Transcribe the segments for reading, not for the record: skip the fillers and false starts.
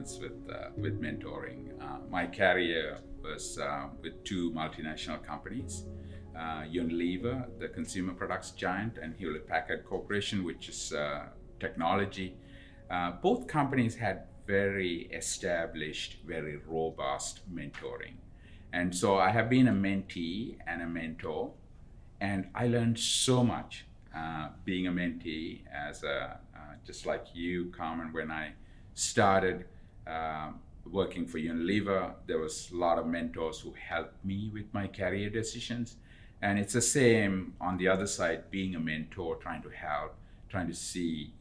experience with mentoring. My career was with two multinational companies, Unilever, the consumer products giant, and Hewlett Packard Corporation, which is technology. Both companies had very established, very robust mentoring. And so I have been a mentee and a mentor, and I learned so much being a mentee just like you, Carmen. When I started working for Unilever, there was a lot of mentors who helped me with my career decisions. And it's the same on the other side, being a mentor, trying to help, trying to see,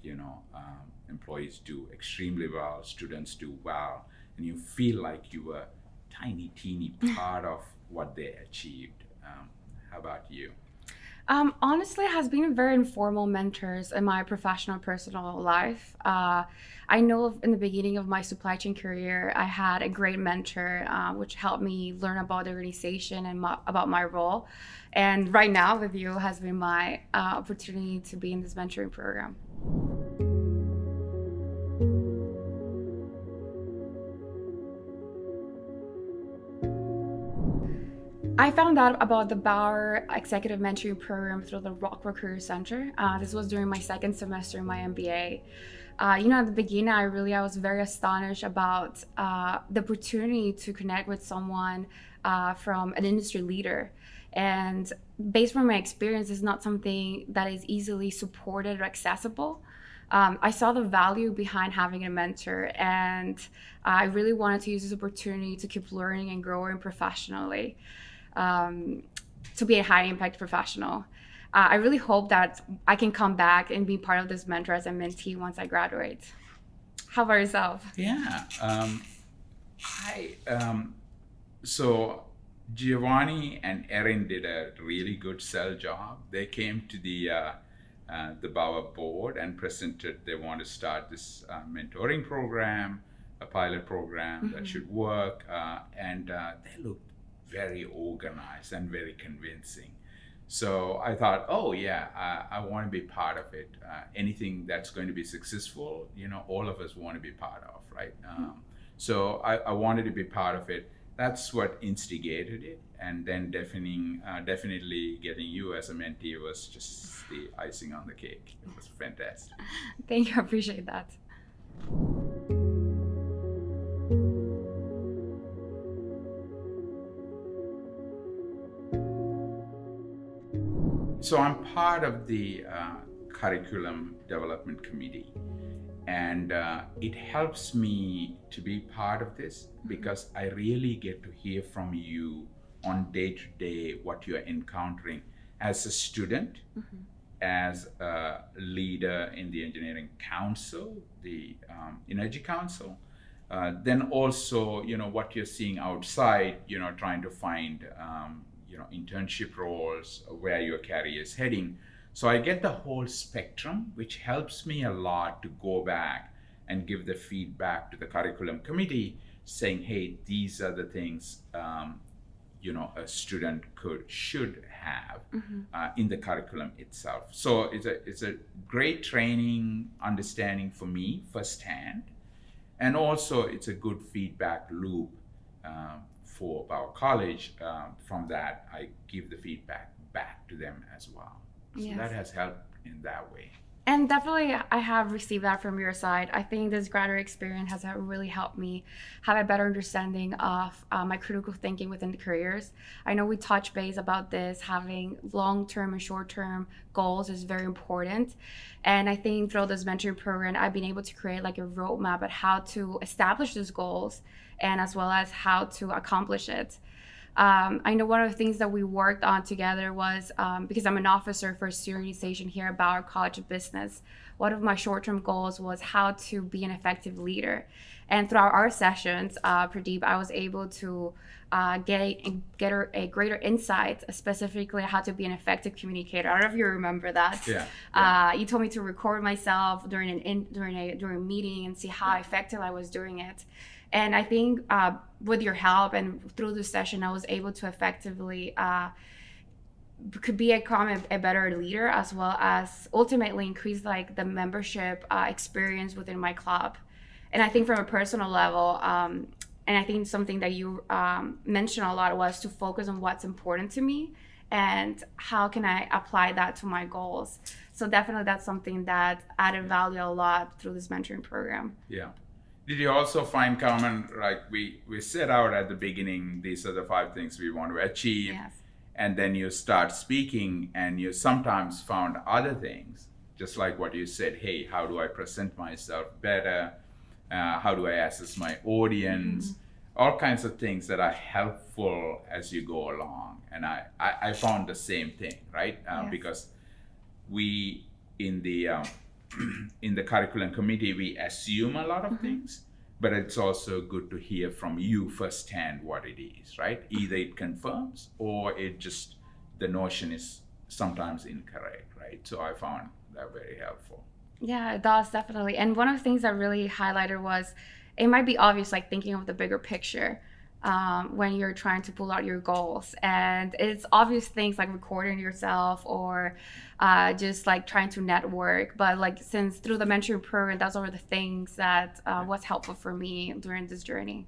employees do extremely well, students do well, and you feel like you were tiny, teeny part of what they achieved. How about you? Honestly, it has been very informal mentors in my professional and personal life. I know in the beginning of my supply chain career, I had a great mentor, which helped me learn about the organization and about my role. And right now with you has been my opportunity to be in this mentoring program. I found out about the Bauer Executive Mentoring Program through the Rockwell Career Center. This was during my second semester in my MBA. At the beginning, I was very astonished about the opportunity to connect with someone from an industry leader. And based on my experience, it's not something that is easily supported or accessible. I saw the value behind having a mentor, and I really wanted to use this opportunity to keep learning and growing professionally. To be a high impact professional. I really hope that I can come back and be part of this mentor as a mentee once I graduate. How about yourself? Yeah. So Giovanni and Erin did a really good sell job. They came to the Bauer board and presented they want to start this mentoring program, a pilot program that should work, and they looked very organized and very convincing. So I thought, oh yeah, I want to be part of it. Anything that's going to be successful, all of us want to be part of, right? So I wanted to be part of it. That's what instigated it. And then definitely getting you as a mentee was just the icing on the cake. It was fantastic. Thank you, I appreciate that. So I'm part of the curriculum development committee, and it helps me to be part of this because I really get to hear from you on day-to-day what you're encountering as a student, as a leader in the engineering council, the Energy Council, then also what you're seeing outside, trying to find internship roles, where your career is heading. So I get the whole spectrum, which helps me a lot to go back and give the feedback to the curriculum committee saying, hey, these are the things a student should have in the curriculum itself. So it's a great training understanding for me firsthand, and also it's a good feedback loop for our college. From that, I give the feedback back to them as well. So that has helped in that way. And definitely, I have received that from your side. I think this graduate experience has really helped me have a better understanding of my critical thinking within the careers. I know we touched base about this, having long-term and short-term goals is very important. And I think through this mentoring program, I've been able to create like a roadmap at how to establish these goals and as well as how to accomplish it. I know one of the things that we worked on together was, because I'm an officer for student organization here at Bauer College of Business, one of my short-term goals was how to be an effective leader. And throughout our sessions, Pradeep, I was able to get a greater insight, specifically how to be an effective communicator. I don't know if you remember that. Yeah. You told me to record myself during a meeting and see how effective I was doing it. And I think with your help and through the session, I was able to effectively become a better leader, as well as ultimately increase like the membership experience within my club. And I think from a personal level, and I think something that you mentioned a lot was to focus on what's important to me and how can I apply that to my goals. So definitely that's something that added value a lot through this mentoring program. Yeah. Did you also find, Carmen, like we set out at the beginning, these are the 5 things we want to achieve. Yes. And then you start speaking and you sometimes found other things, just like what you said, hey, how do I present myself better? How do I assess my audience? All kinds of things that are helpful as you go along. And I found the same thing, right? Yes. Because we, in the curriculum committee, we assume a lot of things, but it's also good to hear from you firsthand what it is, right? Either it confirms or it just, the notion is sometimes incorrect, right? So I found that very helpful. Yeah, it does, definitely. And one of the things that really highlighted was, it might be obvious, like thinking of the bigger picture when you're trying to pull out your goals. And it's obvious things like recording yourself or just like trying to network. But like since through the mentoring program, those are the things that was helpful for me during this journey.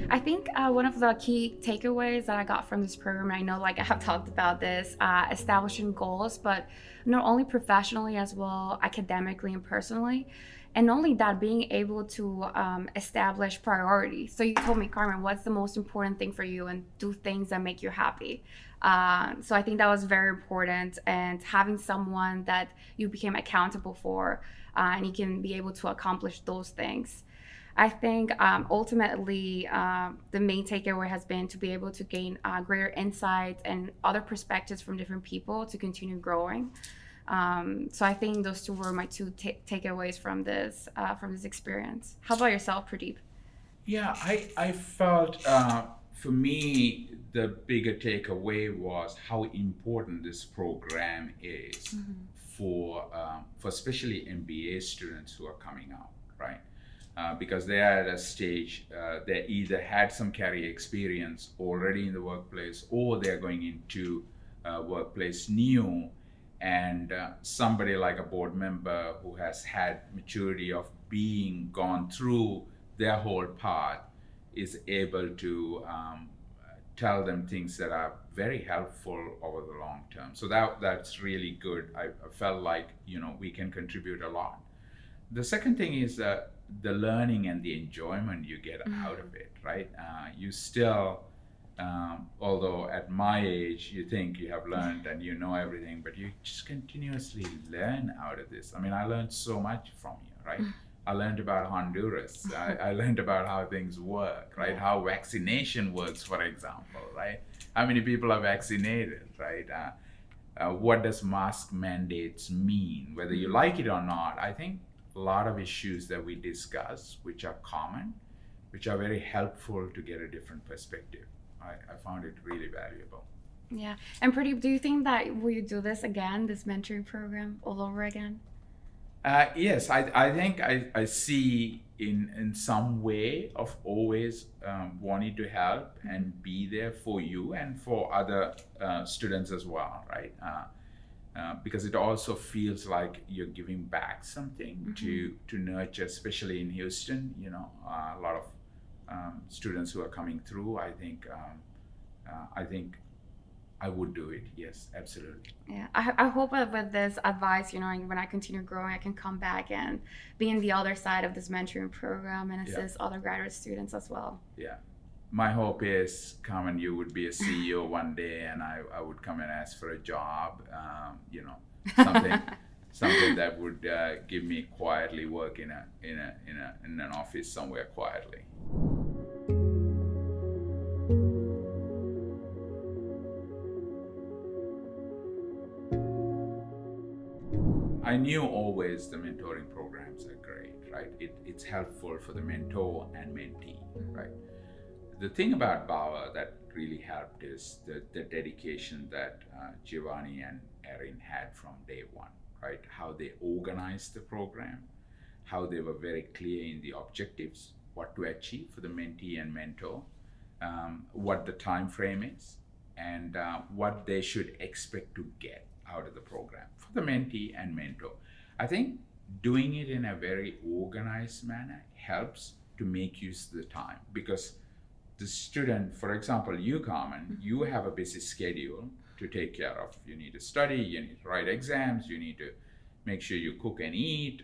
I think one of the key takeaways that I got from this program, I know like I have talked about this, establishing goals, but not only professionally as well, academically and personally. And not only that, being able to establish priorities. So you told me, Carmen, what's the most important thing for you, and do things that make you happy. So I think that was very important, and having someone that you became accountable for and you can be able to accomplish those things. I think ultimately the main takeaway has been to be able to gain greater insights and other perspectives from different people to continue growing. So I think those 2 were my 2 takeaways from this experience. How about yourself, Pradeep? Yeah, I felt for me the bigger takeaway was how important this program is for especially MBA students who are coming out, right? Because they are at a stage, they either had some career experience already in the workplace, or they're going into workplace new, and somebody like a board member who has had maturity of being gone through their whole path is able to tell them things that are very helpful over the long term. So that's really good. I felt like, we can contribute a lot. The second thing is the learning and the enjoyment you get out of it, right? You still, although at my age, you think you have learned and you know everything, but you just continuously learn out of this. I mean, I learned so much from you, right? I learned about Honduras. I learned about how things work, right? How vaccination works, for example, right? How many people are vaccinated, right? What does mask mandates mean? Whether you like it or not, I think a lot of issues that we discuss, which are common, which are very helpful to get a different perspective. I found it really valuable. Yeah. And Pradeep, do you think that will you do this again, this mentoring program all over again? Yes, I think I see in some way of always wanting to help and be there for you and for other students as well, right? Because it also feels like you're giving back something to nurture, especially in Houston. A lot of students who are coming through. I think I would do it. Yes, absolutely. Yeah, I hope that with this advice, when I continue growing, I can come back and be in the other side of this mentoring program and assist other graduate students as well. Yeah. My hope is, Carmen, you would be a CEO one day, and I would come and ask for a job. Something that would give me quietly work in an office somewhere quietly. I knew always the mentoring programs are great, right? It's helpful for the mentor and mentee, right? The thing about Bauer that really helped is the dedication that Giovanni and Erin had from day one, right? How they organized the program, how they were very clear in the objectives, what to achieve for the mentee and mentor, what the time frame is, and what they should expect to get out of the program for the mentee and mentor. I think doing it in a very organized manner helps to make use of the time, because the student, for example, you, Carmen, you have a busy schedule to take care of. You need to study, you need to write exams, you need to make sure you cook and eat,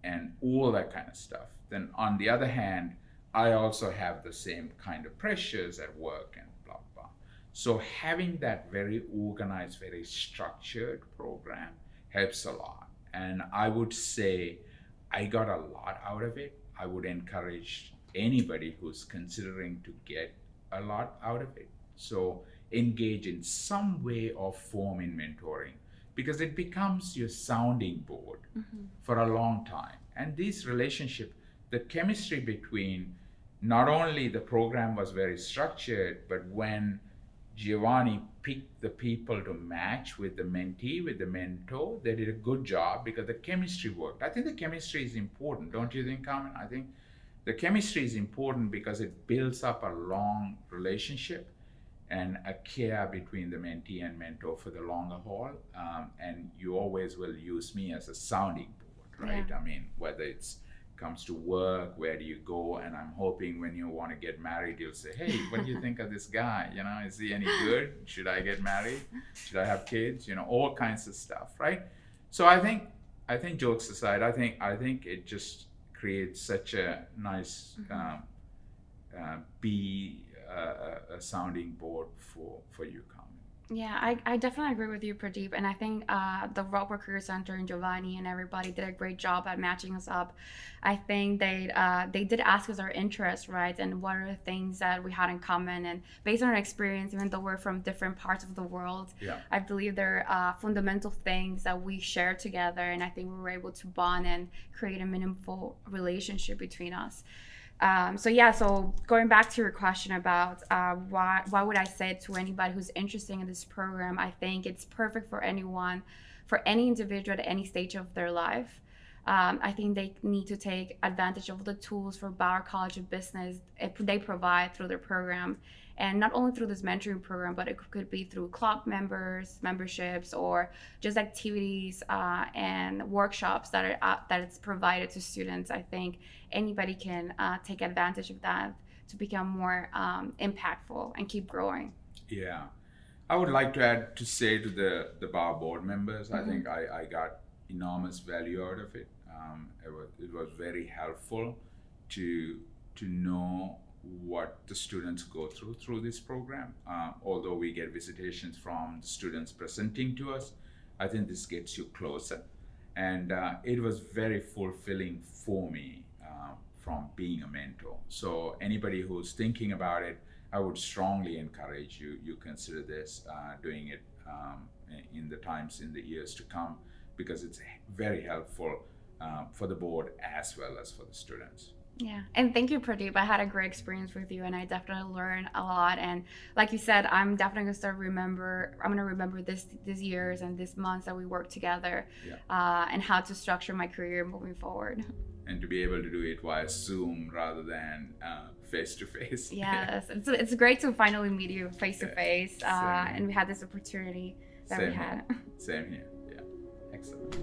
and all that kind of stuff. Then on the other hand, I also have the same kind of pressures at work and blah, blah. So having that very organized, very structured program helps a lot. And I would say I got a lot out of it. I would encourage anybody who's considering to get a lot out of it. So engage in some way or form in mentoring, because it becomes your sounding board for a long time. And this relationship, the chemistry between, not only the program was very structured, but when Giovanni picked the people to match with the mentee, with the mentor, they did a good job because the chemistry worked. I think the chemistry is important, don't you think, Carmen? I think the chemistry is important because it builds up a long relationship and a care between the mentee and mentor for the longer haul. And you always will use me as a sounding board, right? Yeah. I mean, whether it's comes to work, where do you go? And I'm hoping when you want to get married, you'll say, hey, what do you think of this guy? You know, is he any good? Should I get married? Should I have kids? You know, all kinds of stuff, right? So I think jokes aside, I think it just creates such a nice a sounding board for you, Carmen. Yeah, I definitely agree with you, Pradeep. And I think the Rockwell Career Center and Giovanni and everybody did a great job at matching us up. I think they did ask us our interests, right? And what are the things that we had in common. And based on our experience, even though we're from different parts of the world, I believe there are fundamental things that we share together. And I think we were able to bond and create a meaningful relationship between us. So going back to your question about why would I say it to anybody who's interested in this program, I think it's perfect for anyone, for any individual at any stage of their life. I think they need to take advantage of the tools for Bauer College of Business they provide through their program. And not only through this mentoring program, but it could be through club memberships, or just activities and workshops that it's provided to students. I think anybody can take advantage of that to become more impactful and keep growing. Yeah, I would like to say to the bar board members, I think I got enormous value out of it. It was very helpful to know what the students go through this program. Although we get visitations from the students presenting to us, I think this gets you closer. And it was very fulfilling for me from being a mentor. So anybody who's thinking about it, I would strongly encourage you consider this, doing it in the years to come, because it's very helpful for the board as well as for the students. Yeah, and thank you, Pradeep. I had a great experience with you, and I definitely learned a lot. And like you said, I'm definitely gonna remember these years and these months that we worked together, and how to structure my career moving forward. And to be able to do it via Zoom rather than face to face. Yes, it's great to finally meet you face to face, and we had this opportunity that we had. Same here. Yeah, excellent.